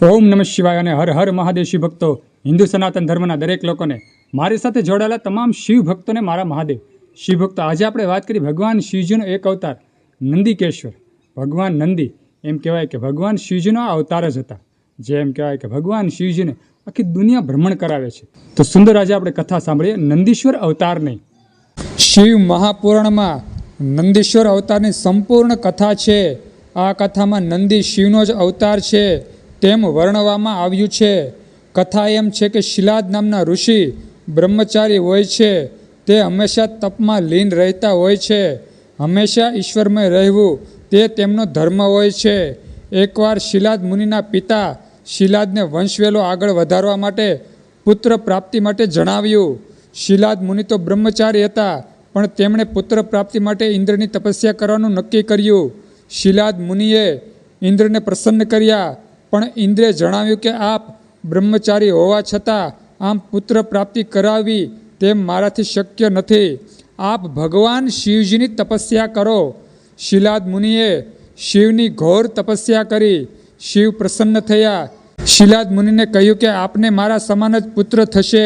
ઓમ નમઃ શિવાય અને હર હર મહાદેવ શિવ ભક્તો, હિન્દુ સનાતન ધર્મના દરેક લોકોને, મારી સાથે જોડાયેલા તમામ શિવ ભક્તોને મારા મહાદેવ. શિવ ભક્તો, આજે આપણે વાત કરી ભગવાન શિવજીનો એક અવતાર નંદિકેશ્વર. ભગવાન નંદી, એમ કહેવાય કે ભગવાન શિવજીનો આ અવતાર જ હતા. જે એમ કહેવાય કે ભગવાન શિવજીને આખી દુનિયા ભ્રમણ કરાવે છે. તો સુંદર આજે આપણે કથા સાંભળીએ નંદીશ્વર અવતારની. શિવ મહાપુરાણમાં નંદીશ્વર અવતારની સંપૂર્ણ કથા છે. આ કથામાં નંદી શિવનો જ અવતાર છે તેમ વર્ણવવામાં આવ્યું છે. કથા એમ છે કે શિલાદ નામના ઋષિ બ્રહ્મચારી હોય છે. તે હંમેશા તપમાં લીન રહેતા હોય છે. હંમેશા ઈશ્વરમય રહેવું તે તેમનો ધર્મ હોય છે. એકવાર શિલાદ મુનિના પિતા શિલાદને વંશવેલો આગળ વધારવા માટે પુત્ર પ્રાપ્તિ માટે જણાવ્યું. શિલાદ મુનિ તો બ્રહ્મચારી હતા, પણ તેમણે પુત્ર પ્રાપ્તિ માટે ઇન્દ્રની તપસ્યા કરવાનું નક્કી કર્યું. શિલાદ મુનિએ ઇન્દ્રને પ્રસન્ન કર્યા, પણ ઇન્દ્રે જણાવ્યું કે આપ બ્રહ્મચારી હોવા છતાં આમ પુત્ર પ્રાપ્તિ કરાવવી તે મારાથી શક્ય નથી. આપ ભગવાન શિવજીની તપસ્યા કરો. શિલાદ મુનિએ શિવની ઘોર તપસ્યા કરી. શિવ પ્રસન્ન થયા. શિલાદ મુનિને કહ્યું કે આપને મારા સમાન જ પુત્ર થશે,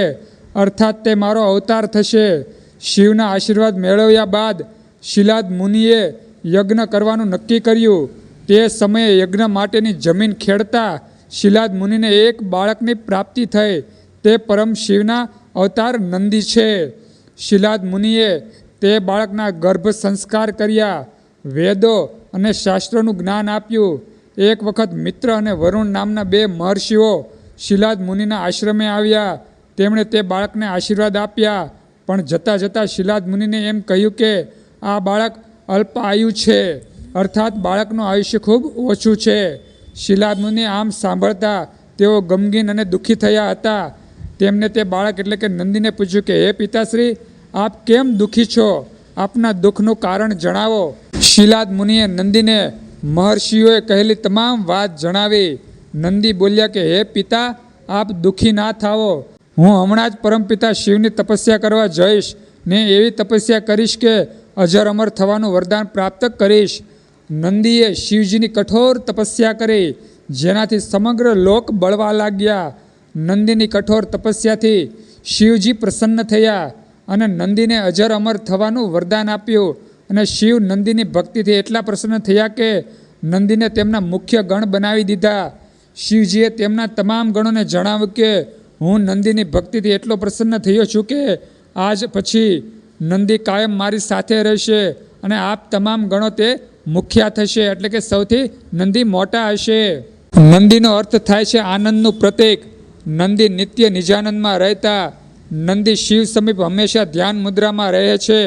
અર્થાત તે મારો અવતાર થશે. શિવના આશીર્વાદ મેળવ્યા બાદ શિલાદ મુનિએ યજ્ઞ કરવાનું નક્કી કર્યું. તે સમયે યજ્ઞ માટેની જમીન ખેડતા શિલાદ મુનિને એક બાળકની પ્રાપ્તિ થઈ. તે પરમ શિવના અવતાર નંદી છે. શિલાદ મુનિએ તે બાળકના ગર્ભ સંસ્કાર કર્યા. વેદો અને શાસ્ત્રોનું જ્ઞાન આપ્યું. એક વખત મિત્ર અને વરુણ નામના બે મહર્ષિઓ શિલાદ મુનિના આશ્રમે આવ્યા. તેમણે તે બાળકને આશીર્વાદ આપ્યા, પણ જતાં જતાં શિલાદ મુનિને એમ કહ્યું કે આ બાળક અલ્પ આયુ છે, અર્થાત બાળકનું આયુષ્ય ખૂબ ઓછું છે. શિલાદ મુનિ આમ સાંભળતા તેઓ ગમગીન અને દુઃખી થયા હતા. તેમને તે બાળક એટલે કે નંદીને પૂછ્યું કે હે પિતાશ્રી, આપ કેમ દુઃખી છો? આપના દુઃખનું કારણ જણાવો. શિલાદ મુનિએ નંદીને મહર્ષિઓએ કહેલી તમામ વાત જણાવી. નંદી બોલ્યા કે હે પિતા, આપ દુઃખી ના થાઓ. હું હમણાં જ પરમપિતા શિવની તપસ્યા કરવા જઈશ ને એવી તપસ્યા કરીશ કે અજર અમર થવાનું વરદાન પ્રાપ્ત કરીશ. નંદીએ શિવજીની કઠોર તપસ્યા કરી, જેનાથી સમગ્ર લોક બળવા લાગ્યા. નંદીની કઠોર તપસ્યાથી શિવજી પ્રસન્ન થયા અને નંદીને અજર અમર થવાનું વરદાન આપ્યું. અને શિવ નંદીની ભક્તિથી એટલા પ્રસન્ન થયા કે નંદીને તેમના મુખ્ય ગણ બનાવી દીધા. શિવજીએ તેમના તમામ ગણોને જણાવ્યું કે હું નંદીની ભક્તિથી એટલો પ્રસન્ન થયો છું કે આજ પછી નંદી કાયમ મારી સાથે રહેશે અને આપ તમામ ગણો તે મુખ્યા થશે, એટલે કે સૌથી નંદી મોટા હશે. નંદીનો અર્થ થાય છે આનંદનું પ્રતીક. નંદી નિત્ય નિજાનંદમાં રહેતા. નંદી શિવ સમીપ હંમેશા ધ્યાન મુદ્રામાં રહે છે.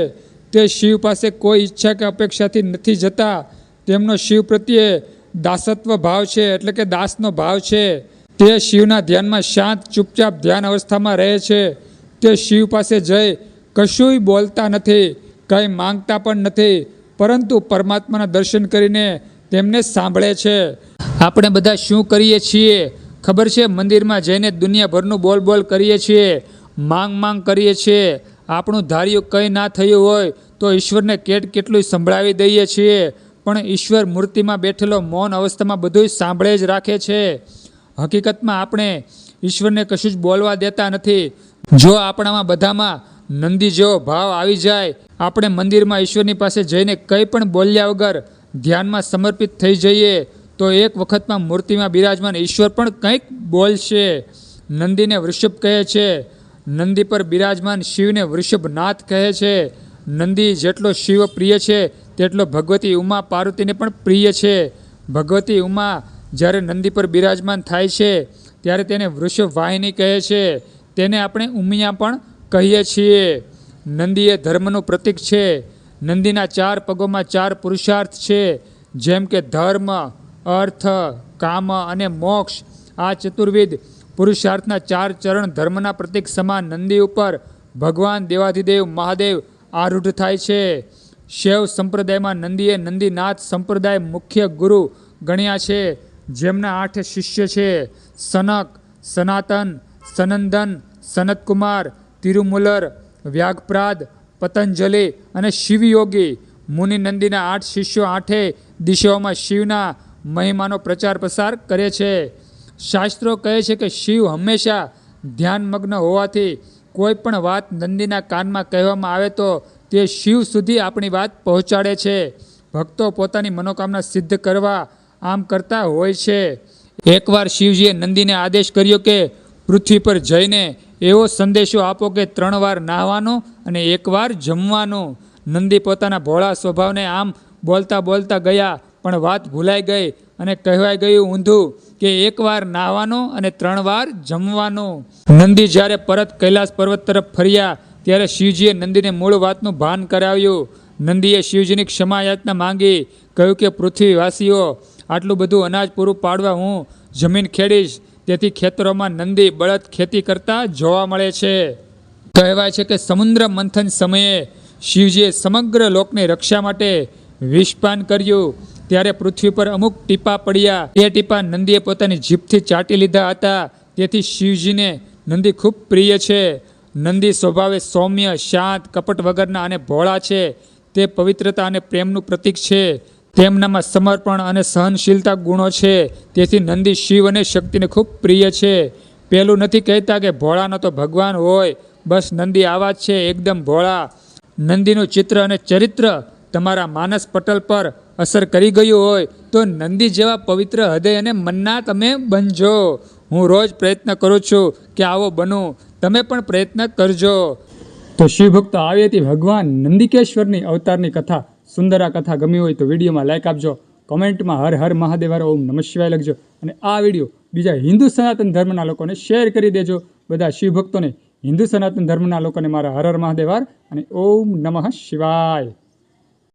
તે શિવ પાસે કોઈ ઈચ્છા કે અપેક્ષાથી નથી જતા. તેમનો શિવ પ્રત્યે દાસત્વ ભાવ છે, એટલે કે દાસનો ભાવ છે. તે શિવના ધ્યાનમાં શાંત ચૂપચાપ ધ્યાન અવસ્થામાં રહે છે. તે શિવ પાસે જઈ કશુંય બોલતા નથી, કંઈ માંગતા પણ નથી, પરંતુ પરમાત્માના દર્શન કરીને તેમને સાંભળે છે. આપણે બધા શું કરીએ છીએ ખબર છે? મંદિરમાં જઈને દુનિયાભરનું બોલ બોલ કરીએ છીએ, માંગ કરીએ છીએ. આપણું ધાર્યું કંઈ ના થયું હોય તો ઈશ્વરને કેટલું સંભળાવી દઈએ છીએ, પણ ઈશ્વર મૂર્તિમાં બેઠેલો મૌન અવસ્થામાં બધું સાંભળે જ રાખે છે. હકીકતમાં આપણે ઈશ્વરને કશું જ બોલવા દેતા નથી. જો આપણામાં બધામાં નંદી જેવો ભાવ આવી જાય, આપણે મંદિરમાં ઈશ્વરની પાસે જઈને કંઈ પણ બોલ્યા વગર ધ્યાનમાં સમર્પિત થઈ જઈએ, તો એક વખતમાં મૂર્તિમાં બિરાજમાન ઈશ્વર પણ કંઈક બોલશે. નંદીને વૃષભ કહે છે. નંદી પર બિરાજમાન શિવને વૃષભનાથ કહે છે. નંદી જેટલો શિવ પ્રિય છે તેટલો ભગવતી ઉમા પાર્વતીને પણ પ્રિય છે. ભગવતી ઉમા જ્યારે નંદી પર બિરાજમાન થાય છે ત્યારે તેને વૃષભ વાહિની કહે છે. તેને આપણે ઉમિયા પણ કહીએ છીએ. નંદી એ ધર્મનું પ્રતીક છે. નંદીના 4 પગોમાં 4 પુરુષાર્થ છે, જેમ કે ધર્મ, અર્થ, કામ અને મોક્ષ. આ ચતુર્વિધ પુરુષાર્થના 4 ચરણ ધર્મના પ્રતીક સમાન નંદી ઉપર ભગવાન દેવાધિદેવ મહાદેવ આરૂઢ થાય છે. શૈવ સંપ્રદાયમાં નંદીએ નંદીનાથ સંપ્રદાય મુખ્ય ગુરુ ગણ્યા છે, જેમના 8 શિષ્ય છે: સનક, સનાતન, સનંદન, સનતકુમાર, તિરુમુલર, વ્યાગપ્રાદ, પતંજલિ અને શિવયોગી. મુનિ નંદીના 8 શિષ્યો 8 દિશાઓમાં શિવના મહિમાનો પ્રચાર પ્રસાર કરે છે. શાસ્ત્રો કહે છે કે શિવ હંમેશા ધ્યાનમગ્ન હોવાથી કોઈ પણ વાત નંદીના કાનમાં કહેવામાં આવે તો તે શિવ સુધી આપણી વાત પહોંચાડે છે. ભક્તો પોતાની મનોકામના સિદ્ધ કરવા આમ કરતા હોય છે. એકવાર શિવજીએ નંદીને આદેશ કર્યો કે પૃથ્વી પર જઈને એવો સંદેશો આપો કે 3 વાર નહાવાનું અને 1 વાર જમવાનું. નંદી પોતાના ભોળા સ્વભાવને આમ બોલતા બોલતા ગયા, પણ વાત ભૂલાઈ ગઈ અને કહેવાય ગયું ઊંધું કે 1 વાર નહાવાનું અને 3 વાર જમવાનું. નંદી જ્યારે પરત કૈલાસ પર્વત તરફ ફર્યા ત્યારે શિવજીએ નંદીને મૂળ વાતનું ભાન કરાવ્યું. નંદીએ શિવજીની ક્ષમા યાચના માંગી, કહ્યું કે પૃથ્વીવાસીઓ, આટલું બધું અનાજ પૂરું પાડવા હું જમીન ખેડીશ. તેથી ખેતરોમાં નંદી બળદ ખેતી કરતા જોવા મળે છે. કહેવાય છે કે સમુદ્ર મંથન સમયે શિવજીએ સમગ્ર લોકની રક્ષા માટે વિષપાન કર્યું. ત્યારે પૃથ્વી પર અમુક ટીપા પડ્યા. એ ટીપા નંદીએ પોતાની જીભથી ચાટી લીધા હતા. તેથી શિવજીને નંદી ખૂબ પ્રિય છે. નંદી સ્વભાવે સૌમ્ય, શાંત, કપટ વગરના અને ભોળા છે. તે પવિત્રતા અને પ્રેમનું પ્રતીક છે. તેમનામાં સમર્પણ અને સહનશીલતા ગુણો છે. તેથી નંદી શિવ અને શક્તિને ખૂબ પ્રિય છે. પેલું નથી કહેતા કે ભોળાનો તો ભગવાન હોય, બસ નંદી આવા જ છે, એકદમ ભોળા. નંદીનું ચિત્ર અને ચરિત્ર તમારા માનસ પટલ પર અસર કરી ગયું હોય તો નંદી જેવા પવિત્ર હૃદય અને મનના તમે બનજો. હું રોજ પ્રયત્ન કરું છું કે આવો બનું, તમે પણ પ્રયત્ન કરજો. તો શિવભક્તો, આવી હતી ભગવાન નંદિકેશ્વરની અવતારની કથા. સુંદર આ કથા ગમી હોય તો વિડીયોમાં લાઈક આપજો, કોમેન્ટમાં હર હર મહાદેવ ઓમ નમઃ શિવાય લખજો, અને આ વિડીયો બીજા હિન્દુ સનાતન ધર્મના લોકોને શેર કરી દેજો. બધા શિવભક્તોને, હિન્દુ સનાતન ધર્મના લોકોને મારા હર હર મહાદેવ અને ઓમ નમઃ શિવાય.